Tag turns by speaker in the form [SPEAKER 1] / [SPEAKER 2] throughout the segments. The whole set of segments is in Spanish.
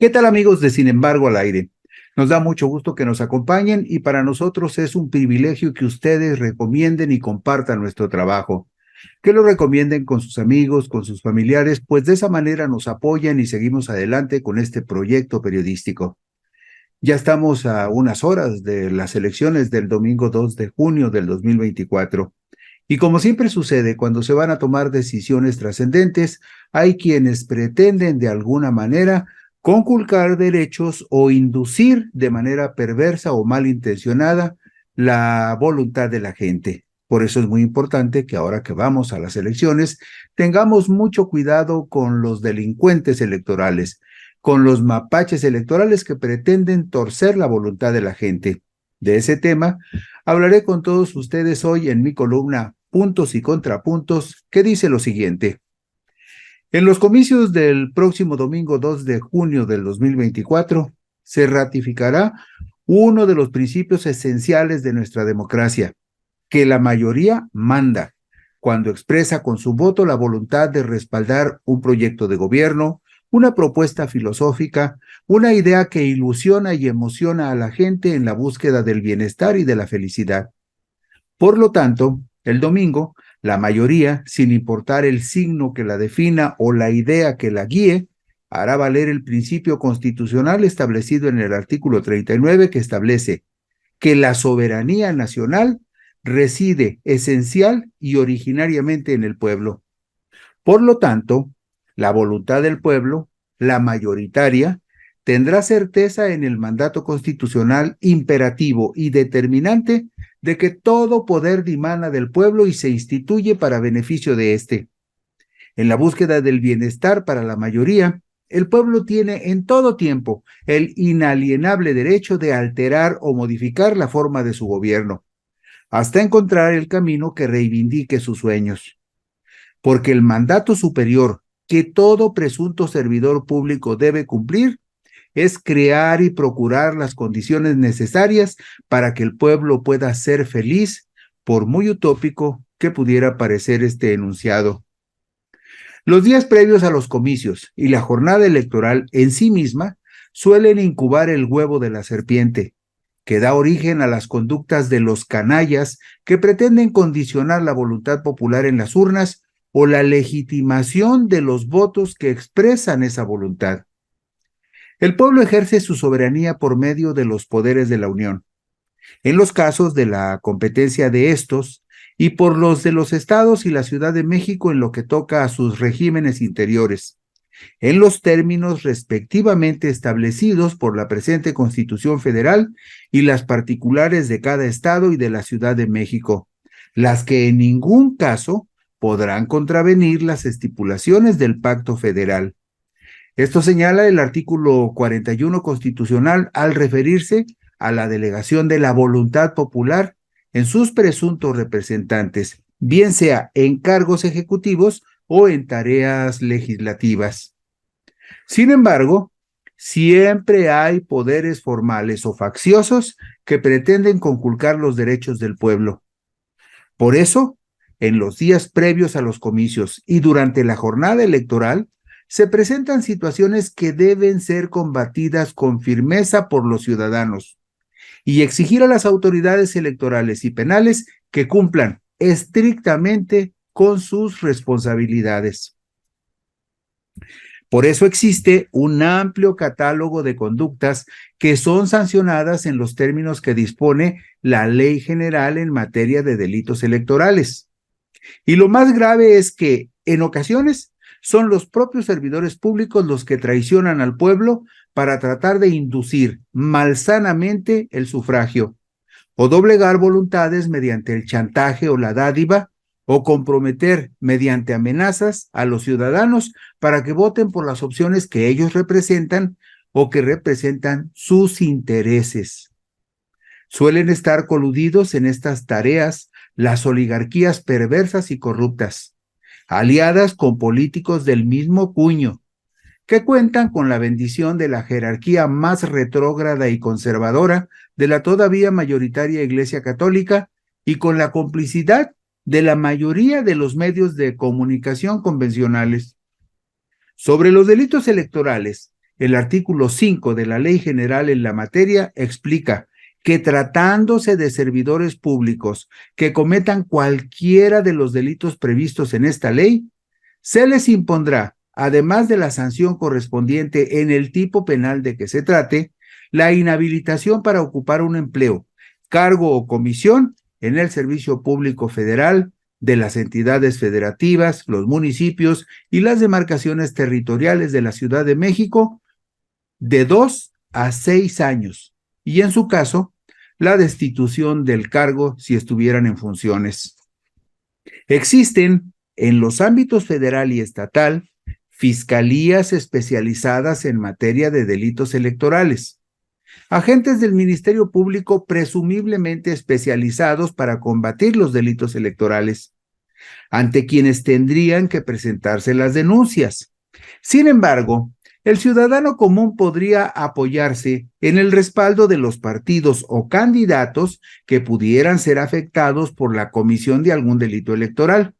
[SPEAKER 1] ¿Qué tal amigos de Sin embargo al aire? Nos da mucho gusto que nos acompañen y para nosotros es un privilegio que ustedes recomienden y compartan nuestro trabajo. Que lo recomienden con sus amigos, con sus familiares, pues de esa manera nos apoyan y seguimos adelante con este proyecto periodístico. Ya estamos a unas horas de las elecciones del domingo 2 de junio del 2024. Y como siempre sucede cuando se van a tomar decisiones trascendentes, hay quienes pretenden de alguna manera conculcar derechos o inducir de manera perversa o malintencionada la voluntad de la gente. Por eso es muy importante que ahora que vamos a las elecciones tengamos mucho cuidado con los delincuentes electorales, con los mapaches electorales que pretenden torcer la voluntad de la gente. De ese tema hablaré con todos ustedes hoy en mi columna Puntos y Contrapuntos, que dice lo siguiente. En los comicios del próximo domingo 2 de junio del 2024 se ratificará uno de los principios esenciales de nuestra democracia, que la mayoría manda cuando expresa con su voto la voluntad de respaldar un proyecto de gobierno, una propuesta filosófica, una idea que ilusiona y emociona a la gente en la búsqueda del bienestar y de la felicidad. Por lo tanto, el domingo, la mayoría, sin importar el signo que la defina o la idea que la guíe, hará valer el principio constitucional establecido en el artículo 39 que establece que la soberanía nacional reside esencial y originariamente en el pueblo. Por lo tanto, la voluntad del pueblo, la mayoritaria, tendrá certeza en el mandato constitucional imperativo y determinante de que todo poder dimana del pueblo y se instituye para beneficio de éste. En la búsqueda del bienestar para la mayoría, el pueblo tiene en todo tiempo el inalienable derecho de alterar o modificar la forma de su gobierno, hasta encontrar el camino que reivindique sus sueños. Porque el mandato superior que todo presunto servidor público debe cumplir es crear y procurar las condiciones necesarias para que el pueblo pueda ser feliz, por muy utópico que pudiera parecer este enunciado. Los días previos a los comicios y la jornada electoral en sí misma suelen incubar el huevo de la serpiente, que da origen a las conductas de los canallas que pretenden condicionar la voluntad popular en las urnas o la legitimación de los votos que expresan esa voluntad. El pueblo ejerce su soberanía por medio de los poderes de la Unión, en los casos de la competencia de estos y por los de los estados y la Ciudad de México en lo que toca a sus regímenes interiores, en los términos respectivamente establecidos por la presente Constitución Federal y las particulares de cada estado y de la Ciudad de México, las que en ningún caso podrán contravenir las estipulaciones del Pacto Federal. Esto señala el artículo 41 constitucional al referirse a la delegación de la voluntad popular en sus presuntos representantes, bien sea en cargos ejecutivos o en tareas legislativas. Sin embargo, siempre hay poderes formales o facciosos que pretenden conculcar los derechos del pueblo. Por eso, en los días previos a los comicios y durante la jornada electoral, se presentan situaciones que deben ser combatidas con firmeza por los ciudadanos y exigir a las autoridades electorales y penales que cumplan estrictamente con sus responsabilidades. Por eso existe un amplio catálogo de conductas que son sancionadas en los términos que dispone la Ley General en materia de delitos electorales. Y lo más grave es que, en ocasiones, son los propios servidores públicos los que traicionan al pueblo para tratar de inducir malsanamente el sufragio o doblegar voluntades mediante el chantaje o la dádiva o comprometer mediante amenazas a los ciudadanos para que voten por las opciones que ellos representan o que representan sus intereses. Suelen estar coludidos en estas tareas las oligarquías perversas y corruptas, aliadas con políticos del mismo cuño, que cuentan con la bendición de la jerarquía más retrógrada y conservadora de la todavía mayoritaria Iglesia Católica y con la complicidad de la mayoría de los medios de comunicación convencionales. Sobre los delitos electorales el artículo 5 de la Ley General en la materia explica que tratándose de servidores públicos que cometan cualquiera de los delitos previstos en esta ley, se les impondrá, además de la sanción correspondiente en el tipo penal de que se trate, la inhabilitación para ocupar un empleo, cargo o comisión en el servicio público federal, de las entidades federativas, los municipios y las demarcaciones territoriales de la Ciudad de México, de 2 a 6 años, y en su caso, la destitución del cargo si estuvieran en funciones. Existen en los ámbitos federal y estatal fiscalías especializadas en materia de delitos electorales, agentes del Ministerio Público presumiblemente especializados para combatir los delitos electorales, ante quienes tendrían que presentarse las denuncias. Sin embargo, el ciudadano común podría apoyarse en el respaldo de los partidos o candidatos que pudieran ser afectados por la comisión de algún delito electoral,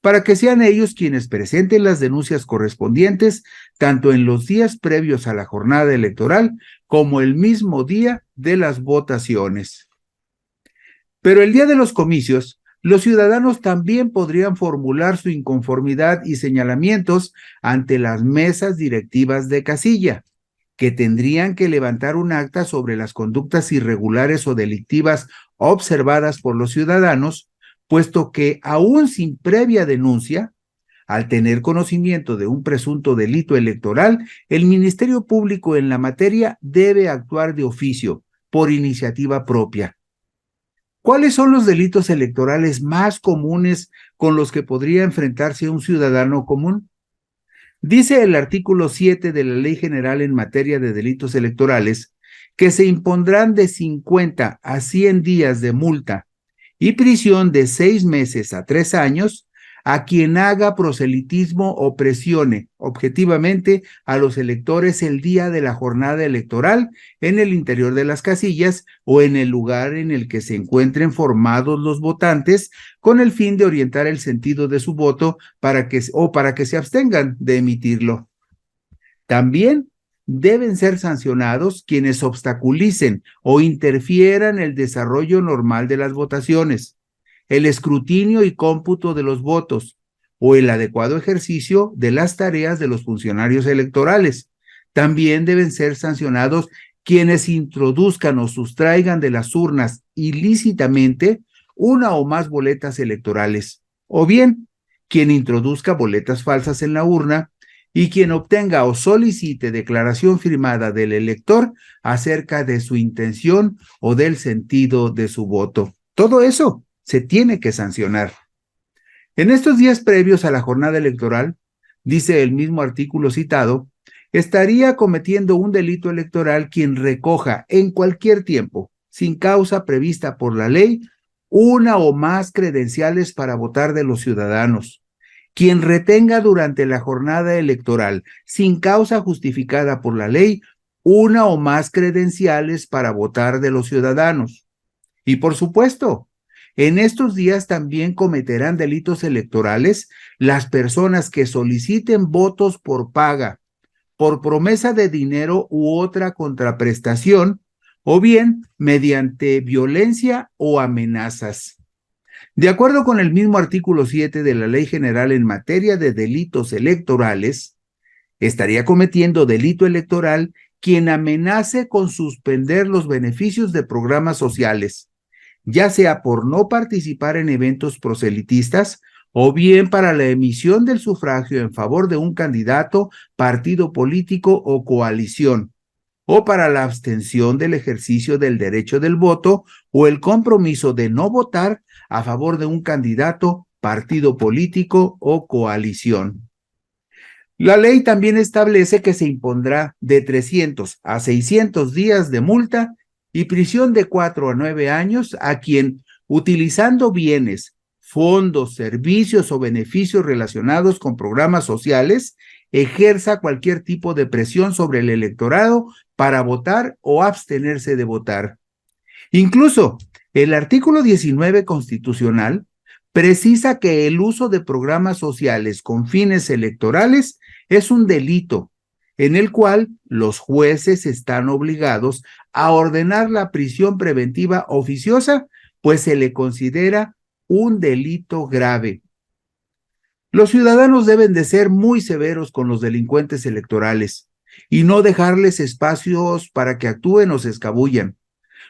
[SPEAKER 1] para que sean ellos quienes presenten las denuncias correspondientes tanto en los días previos a la jornada electoral como el mismo día de las votaciones. Pero el día de los comicios, los ciudadanos también podrían formular su inconformidad y señalamientos ante las mesas directivas de casilla, que tendrían que levantar un acta sobre las conductas irregulares o delictivas observadas por los ciudadanos, puesto que aún sin previa denuncia, al tener conocimiento de un presunto delito electoral, el Ministerio Público en la materia debe actuar de oficio, por iniciativa propia. ¿Cuáles son los delitos electorales más comunes con los que podría enfrentarse un ciudadano común? Dice el artículo 7 de la Ley General en materia de delitos electorales que se impondrán de 50 a 100 días de multa y prisión de 6 meses a 3 años a quien haga proselitismo o presione objetivamente a los electores el día de la jornada electoral en el interior de las casillas o en el lugar en el que se encuentren formados los votantes con el fin de orientar el sentido de su voto para que se abstengan de emitirlo. También deben ser sancionados quienes obstaculicen o interfieran el desarrollo normal de las votaciones, el escrutinio y cómputo de los votos o el adecuado ejercicio de las tareas de los funcionarios electorales. También deben ser sancionados quienes introduzcan o sustraigan de las urnas ilícitamente una o más boletas electorales, o bien quien introduzca boletas falsas en la urna y quien obtenga o solicite declaración firmada del elector acerca de su intención o del sentido de su voto. Todo eso se tiene que sancionar. En estos días previos a la jornada electoral, dice el mismo artículo citado, estaría cometiendo un delito electoral quien recoja en cualquier tiempo, sin causa prevista por la ley, una o más credenciales para votar de los ciudadanos, quien retenga durante la jornada electoral, sin causa justificada por la ley, una o más credenciales para votar de los ciudadanos. Y por supuesto, en estos días también cometerán delitos electorales las personas que soliciten votos por paga, por promesa de dinero u otra contraprestación, o bien mediante violencia o amenazas. De acuerdo con el mismo artículo 7 de la Ley General en materia de delitos electorales, estaría cometiendo delito electoral quien amenace con suspender los beneficios de programas sociales, ya sea por no participar en eventos proselitistas o bien para la emisión del sufragio en favor de un candidato, partido político o coalición, o para la abstención del ejercicio del derecho del voto o el compromiso de no votar a favor de un candidato, partido político o coalición. La ley también establece que se impondrá de 300 a 600 días de multa y prisión de 4 a 9 años a quien, utilizando bienes, fondos, servicios o beneficios relacionados con programas sociales, ejerza cualquier tipo de presión sobre el electorado para votar o abstenerse de votar. Incluso, el artículo 19 constitucional precisa que el uso de programas sociales con fines electorales es un delito en el cual los jueces están obligados a ordenar la prisión preventiva oficiosa, pues se le considera un delito grave. Los ciudadanos deben de ser muy severos con los delincuentes electorales y no dejarles espacios para que actúen o se escabullan,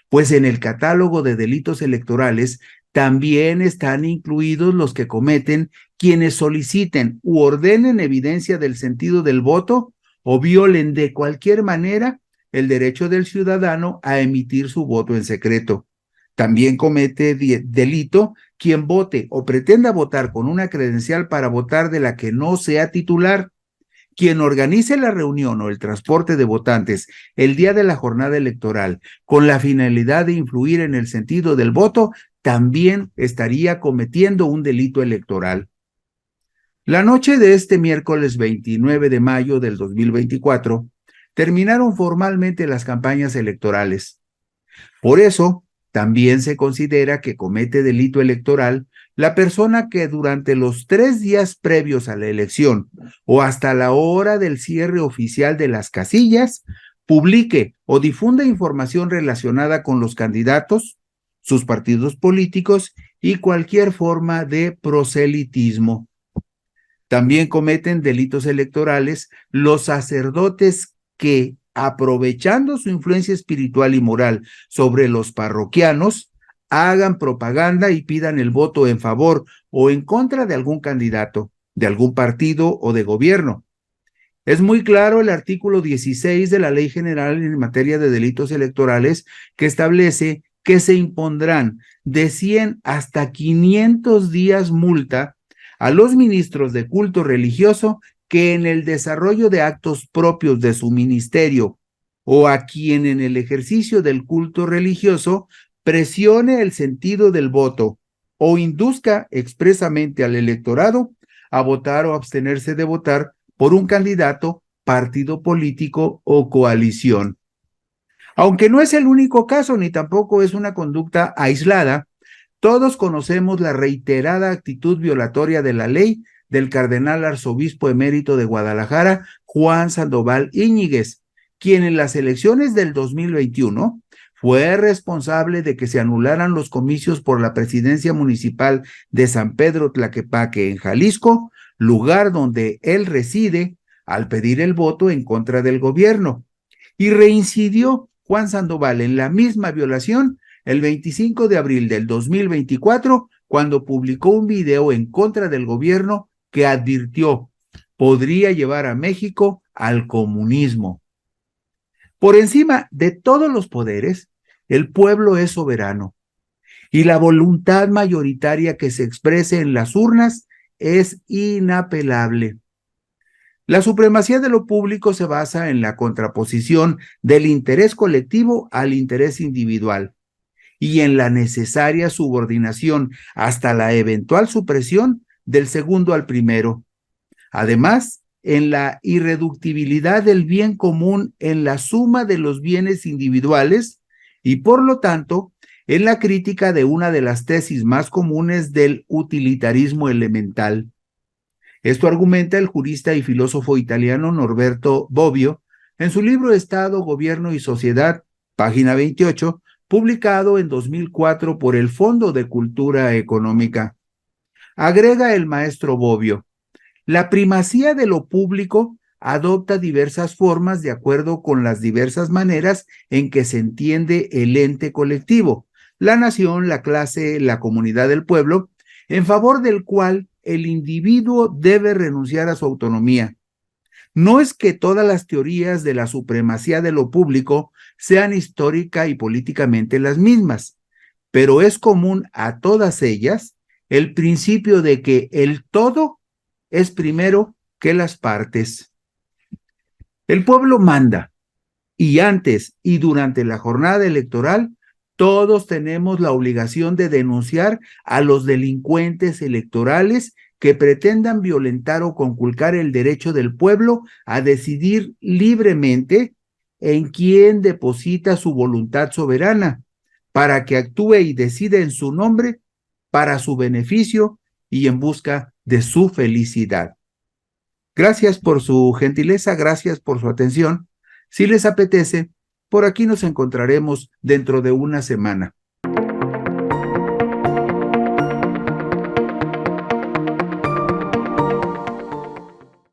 [SPEAKER 1] pues en el catálogo de delitos electorales también están incluidos los que cometen quienes soliciten u ordenen evidencia del sentido del voto o violen de cualquier manera el derecho del ciudadano a emitir su voto en secreto. También comete delito quien vote o pretenda votar con una credencial para votar de la que no sea titular. Quien organice la reunión o el transporte de votantes el día de la jornada electoral con la finalidad de influir en el sentido del voto también estaría cometiendo un delito electoral. La noche de este miércoles 29 de mayo del 2024 terminaron formalmente las campañas electorales. Por eso, también se considera que comete delito electoral la persona que durante los 3 días previos a la elección o hasta la hora del cierre oficial de las casillas, publique o difunda información relacionada con los candidatos, sus partidos políticos y cualquier forma de proselitismo. También cometen delitos electorales los sacerdotes que, aprovechando su influencia espiritual y moral sobre los parroquianos, hagan propaganda y pidan el voto en favor o en contra de algún candidato, de algún partido o de gobierno. Es muy claro el artículo 16 de la Ley General en materia de delitos electorales que establece que se impondrán de 100 hasta 500 días multa a los ministros de culto religioso que en el desarrollo de actos propios de su ministerio o a quien en el ejercicio del culto religioso presione el sentido del voto o induzca expresamente al electorado a votar o abstenerse de votar por un candidato, partido político o coalición. Aunque no es el único caso ni tampoco es una conducta aislada, todos conocemos la reiterada actitud violatoria de la ley del cardenal arzobispo emérito de Guadalajara, Juan Sandoval Íñiguez, quien en las elecciones del 2021 fue responsable de que se anularan los comicios por la presidencia municipal de San Pedro Tlaquepaque en Jalisco, lugar donde él reside, al pedir el voto en contra del gobierno. Y reincidió Juan Sandoval en la misma violación el 25 de abril del 2024, cuando publicó un video en contra del gobierno que advirtió podría llevar a México al comunismo. Por encima de todos los poderes, el pueblo es soberano y la voluntad mayoritaria que se exprese en las urnas es inapelable. La supremacía de lo público se basa en la contraposición del interés colectivo al interés individual y en la necesaria subordinación hasta la eventual supresión del segundo al primero. Además, en la irreductibilidad del bien común en la suma de los bienes individuales y, por lo tanto, en la crítica de una de las tesis más comunes del utilitarismo elemental. Esto argumenta el jurista y filósofo italiano Norberto Bobbio en su libro Estado, Gobierno y Sociedad, página 28, publicado en 2004 por el Fondo de Cultura Económica. Agrega el maestro Bobbio: la primacía de lo público adopta diversas formas de acuerdo con las diversas maneras en que se entiende el ente colectivo, la nación, la clase, la comunidad del pueblo, en favor del cual el individuo debe renunciar a su autonomía. No es que todas las teorías de la supremacía de lo público sean histórica y políticamente las mismas, pero es común a todas ellas el principio de que el todo es primero que las partes. El pueblo manda, y antes y durante la jornada electoral, todos tenemos la obligación de denunciar a los delincuentes electorales que pretendan violentar o conculcar el derecho del pueblo a decidir libremente en quién deposita su voluntad soberana, para que actúe y decida en su nombre, para su beneficio y en busca de su felicidad. Gracias por su gentileza, gracias por su atención. Si les apetece, por aquí nos encontraremos dentro de una semana.